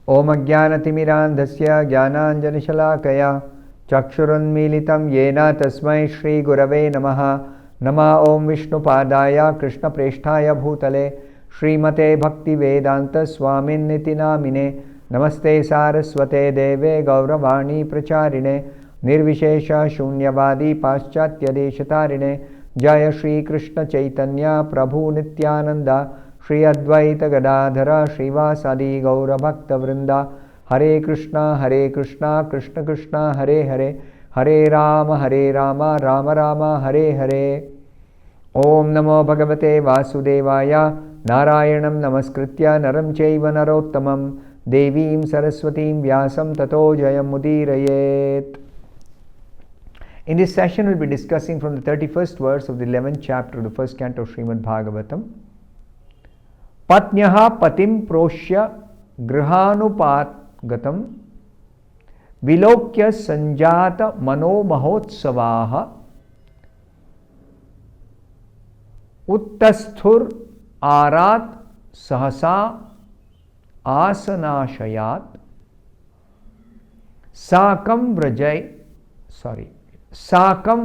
Om Ajnanatimirandhasya Jnananjanashalakaya Chakshurunmilitam Yena Tasmai Shri Gurave Namaha. Nama Om Vishnupadaya Krishna Presthaya Bhutale Srimate Bhaktivedanta Swamin Niti Namine. Namaste Saraswate Deve Gauravani Pracharine Nirvishesha Shunyavadi Paschatya Deshatarine. Jaya Shri Krishna Chaitanya Prabhu Nityananda Shri Advaita Gadadhara Srivasadi Gaura Bhakta Vrinda. Hare Krishna Krishna Krishna Hare Hare Hare Rama Rama Rama Hare Hare. Om Namo Bhagavate Vasudevaya Narayanam Namaskritya Naram Chaiva Narottamam Devim Saraswatim Vyasam Tato Jayam Mudirayet. In this session, we'll be discussing from the 31st verse of the 11th chapter of the first canto of Srimad Bhagavatam. Patnyaha patim proshya grihanupatgatam vilokya sanjata mano mahotsavaha uttasthur arat sahasa asanashayat sakam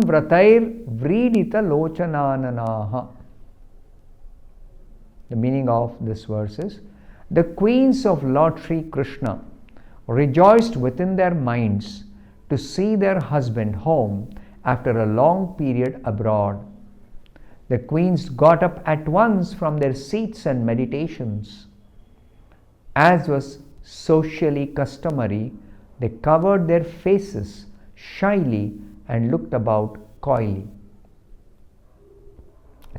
vratair vridita lochanananaha. The meaning of this verse is, the queens of Lord Sri Krishna rejoiced within their minds to see their husband home after a long period abroad. The queens got up at once from their seats and meditations. As was socially customary, they covered their faces shyly and looked about coyly.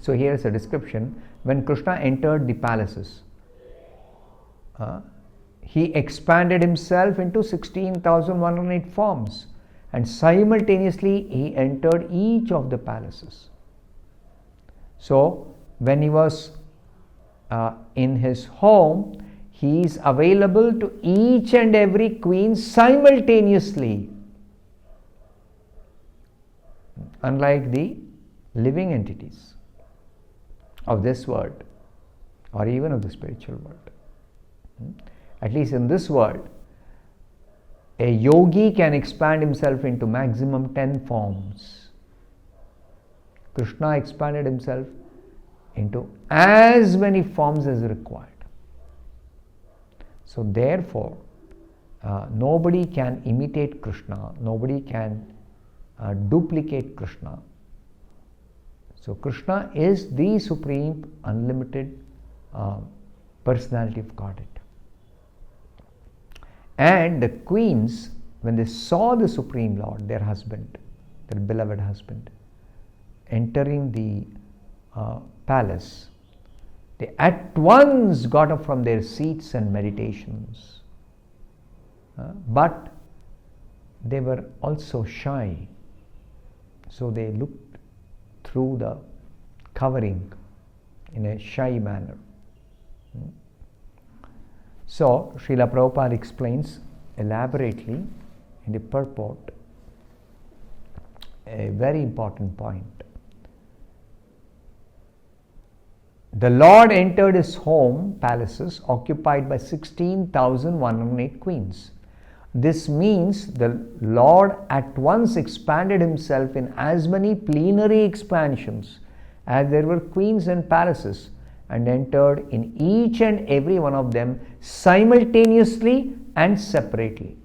So here is a description. When Krishna entered the palaces, he expanded himself into 16,108 forms, and simultaneously he entered each of the palaces. So when he was in his home, he is available to each and every queen simultaneously, unlike the living entities of this world or even of the spiritual world. At least in this world, a yogi can expand himself into maximum 10 forms. Krishna expanded himself into as many forms as required. So therefore, nobody can imitate Krishna, nobody can duplicate Krishna. So Krishna is the supreme, unlimited personality of Godhead. And the queens, when they saw the Supreme Lord, their husband, their beloved husband, entering the palace, they at once got up from their seats and meditations. But they were also shy. So they looked through the covering in a shy manner. So Srila Prabhupada explains elaborately in the purport a very important point. The Lord entered his home palaces occupied by 16,108 queens. This means the Lord at once expanded himself in as many plenary expansions as there were queens and palaces, and entered in each and every one of them simultaneously and separately.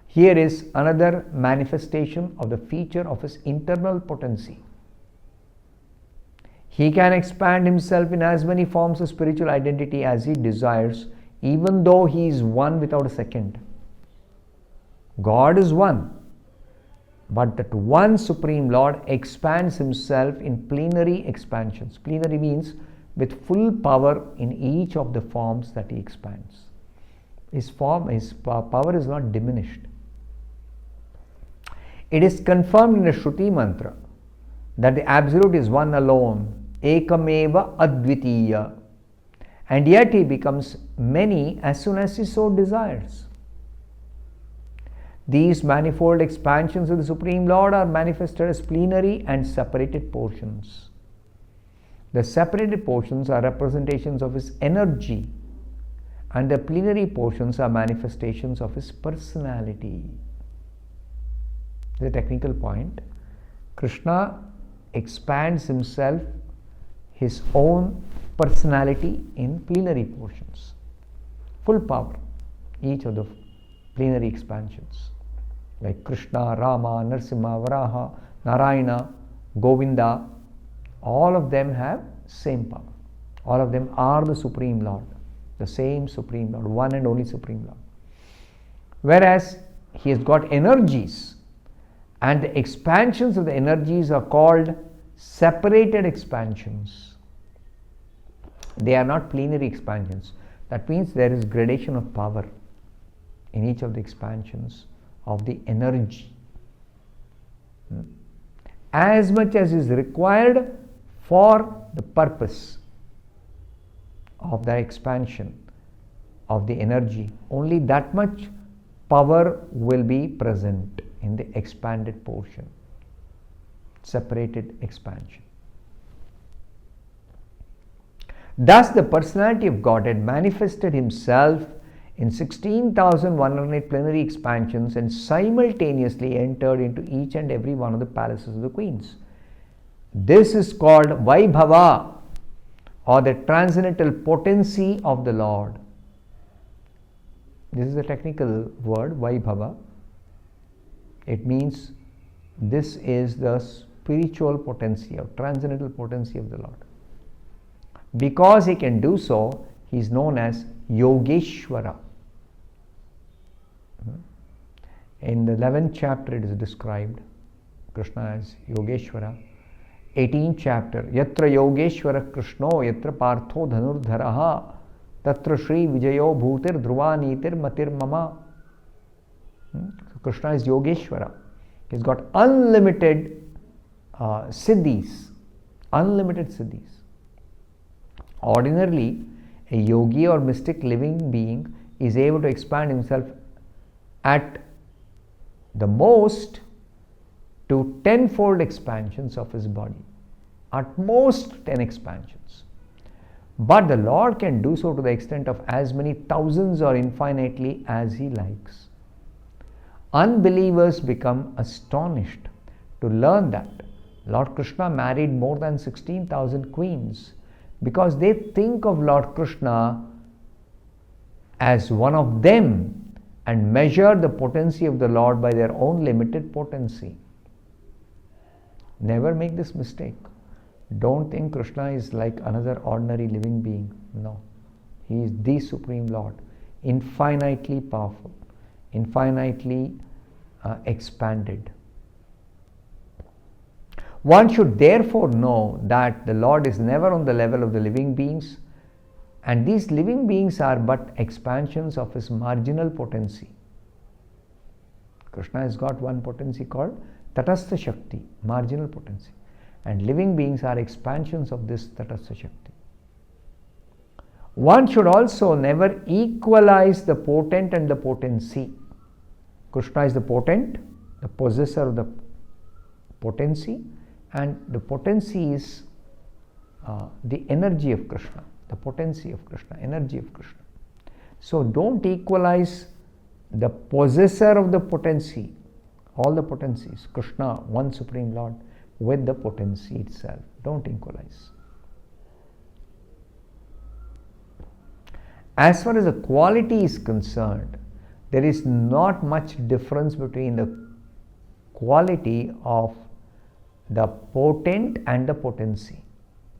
Here is another manifestation of the feature of his internal potency. He can expand himself in as many forms of spiritual identity as he desires, even though he is one without a second. God is one, but that one Supreme Lord expands himself in plenary expansions. Plenary means with full power in each of the forms that he expands. His power is not diminished. It is confirmed in the Shruti mantra that the Absolute is one alone, ekameva advitiya, and yet he becomes many as soon as he so desires. These manifold expansions of the Supreme Lord are manifested as plenary and separated portions. The separated portions are representations of his energy, And the plenary portions are manifestations of his personality. The technical point. Krishna expands himself, his own personality in plenary portions. Full power, each of the plenary expansions. Like Krishna, Rama, Narasimha, Varaha, Narayana, Govinda, all of them have same power. All of them are the Supreme Lord, the same Supreme Lord, one and only Supreme Lord. Whereas he has got energies, and the expansions of the energies are called separated expansions. They are not plenary expansions. That means there is gradation of power in each of the expansions of the energy. As much as is required for the purpose of the expansion of the energy, only that much power will be present in the expanded portion, separated expansion. Thus, the personality of Godhead manifested himself in 16,108 plenary expansions and simultaneously entered into each and every one of the palaces of the queens. This is called Vaibhava, or the transcendental potency of the Lord. This is a technical word, Vaibhava. It means this is the spiritual potency or transcendental potency of the Lord. Because he can do so, he is known as Yogeshwara. In the 11th chapter it is described Krishna as Yogeshwara. 18th chapter, Yatra Yogeshwara Krishno Yatra Partho Dhanurdharaha Tatra Shri Vijayo Bhutir Dhruvanitir Matir Mama. So Krishna is Yogeshwara. He's got unlimited siddhis. Unlimited siddhis. Ordinarily, a yogi or mystic living being is able to expand himself at the most to 10-fold expansions of his body. At most 10 expansions. But the Lord can do so to the extent of as many thousands or infinitely as he likes. Unbelievers become astonished to learn that Lord Krishna married more than 16,000 queens, because they think of Lord Krishna as one of them and measure the potency of the Lord by their own limited potency. Never make this mistake. Don't think Krishna is like another ordinary living being. No. He is the Supreme Lord, infinitely powerful, infinitely expanded. One should therefore know that the Lord is never on the level of the living beings, and these living beings are but expansions of his marginal potency. Krishna has got one potency called Tatastha Shakti, marginal potency, and living beings are expansions of this Tatastha Shakti. One should also never equalize the potent and the potency. Krishna is the potent, the possessor of the potency, and the potency is the energy of Krishna, the potency of Krishna, energy of Krishna. So don't equalize the possessor of the potency, all the potencies, Krishna, one Supreme Lord, with the potency itself. Don't equalize. As far as the quality is concerned, there is not much difference between the quality of the potent and the potency.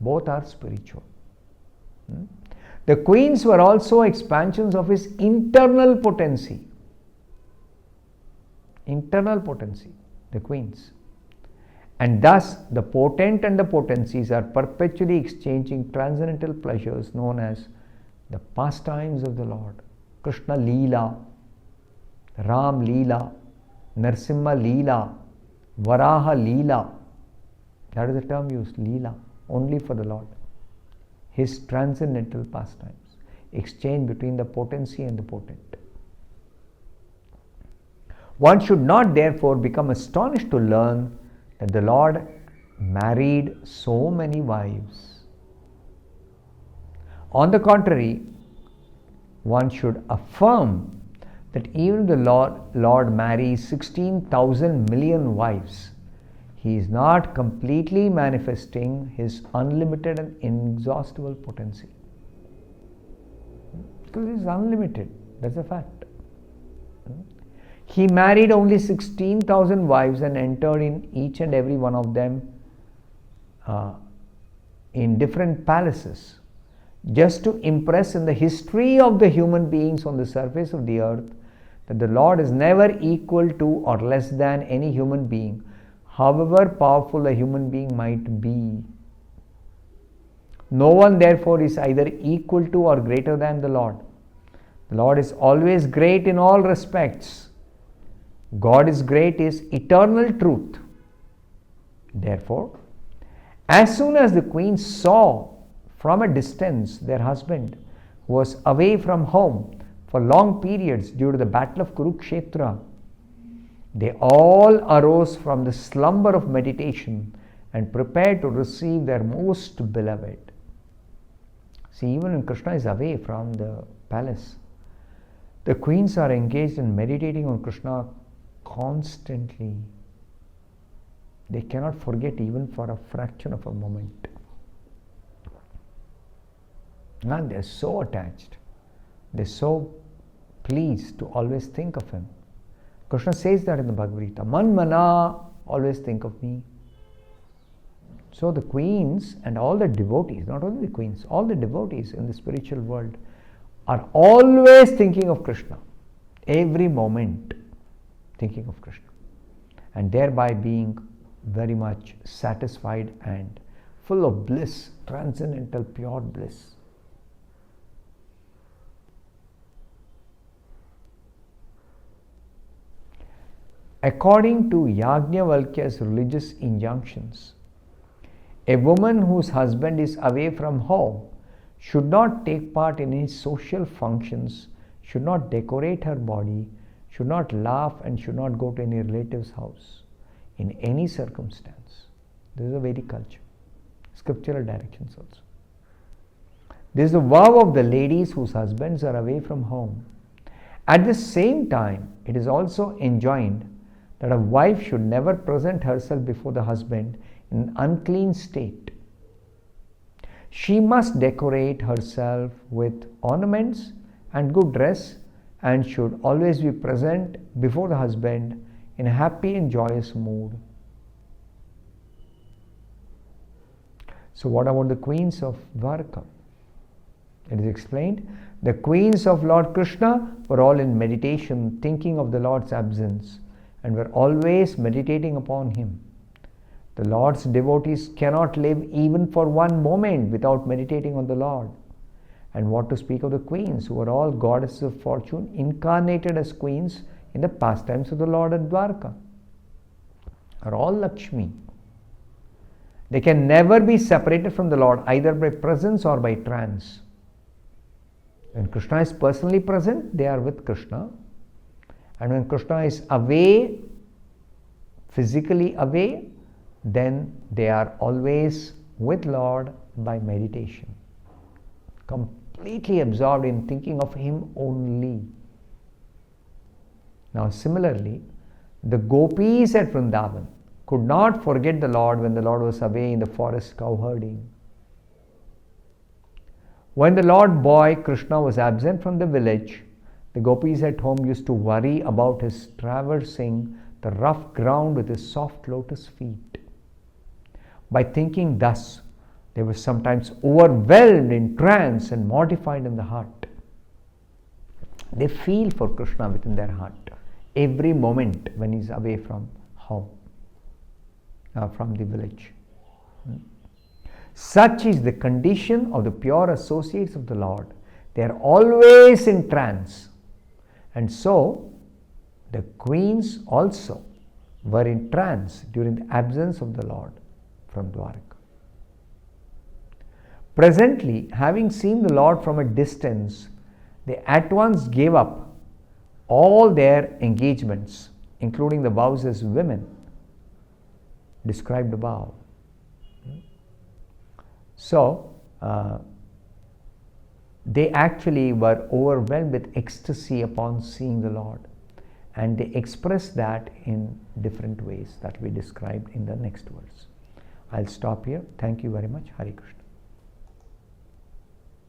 Both are spiritual. The queens were also expansions of his internal potency. Internal potency, the queens. And thus, the potent and the potencies are perpetually exchanging transcendental pleasures known as the pastimes of the Lord. Krishna Leela, Ram Leela, Narasimha Leela, Varaha Leela. That is the term used, Leela, only for the Lord. His transcendental pastimes, exchange between the potency and the potent. One should not therefore become astonished to learn that the Lord married so many wives. On the contrary, one should affirm that even the Lord marries 16,000 million wives, he is not completely manifesting his unlimited and inexhaustible potency. Because he is unlimited, that's a fact. He married only 16,000 wives and entered in each and every one of them in different palaces, just to impress in the history of the human beings on the surface of the earth that the Lord is never equal to or less than any human being, however powerful a human being might be. No one therefore is either equal to or greater than the Lord. The Lord is always great in all respects. God is great is eternal truth. Therefore, as soon as the queen saw from a distance their husband, who was away from home for long periods due to the battle of Kurukshetra, they all arose from the slumber of meditation and prepared to receive their most beloved. See, even when Krishna is away from the palace, the queens are engaged in meditating on Krishna constantly. They cannot forget even for a fraction of a moment. And they are so attached. They are so pleased to always think of him. Krishna says that in the Bhagavatam. Man mana, always think of me. So the queens and all the devotees, not only the queens, all the devotees in the spiritual world are always thinking of Krishna. Every moment thinking of Krishna. And thereby being very much satisfied and full of bliss, transcendental pure bliss. According to Yajnavalkya's religious injunctions, a woman whose husband is away from home should not take part in any social functions, should not decorate her body, should not laugh, and should not go to any relative's house in any circumstance. This is a Vedic culture, scriptural directions also. This is the vow of the ladies whose husbands are away from home. At the same time, it is also enjoined that a wife should never present herself before the husband in an unclean state. She must decorate herself with ornaments and good dress, and should always be present before the husband in a happy and joyous mood. So what about the queens of Dwarka? It is explained, the queens of Lord Krishna were all in meditation, thinking of the Lord's absence, and were always meditating upon him. The Lord's devotees cannot live even for one moment without meditating on the Lord. And what to speak of the queens, who are all goddesses of fortune, incarnated as queens in the pastimes of the Lord at Dwarka, are all Lakshmi. They can never be separated from the Lord, either by presence or by trance. When Krishna is personally present, they are with Krishna. And when Krishna is away, physically away, then they are always with Lord by meditation, completely absorbed in thinking of him only. Now similarly, the gopis at Vrindavan could not forget the Lord when the Lord was away in the forest cowherding. When the Lord boy Krishna was absent from the village, the gopis at home used to worry about his traversing the rough ground with his soft lotus feet. By thinking thus, they were sometimes overwhelmed in trance and mortified in the heart. They feel for Krishna within their heart every moment when he is away from home, from the village. Such is the condition of the pure associates of the Lord. They are always in trance. And so, the queens also were in trance during the absence of the Lord from Dwarka. Presently, having seen the Lord from a distance, they at once gave up all their engagements, including the vows as women described above. So, they actually were overwhelmed with ecstasy upon seeing the Lord. And they expressed that in different ways that we described in the next verse. I'll stop here. Thank you very much. Hare Krishna.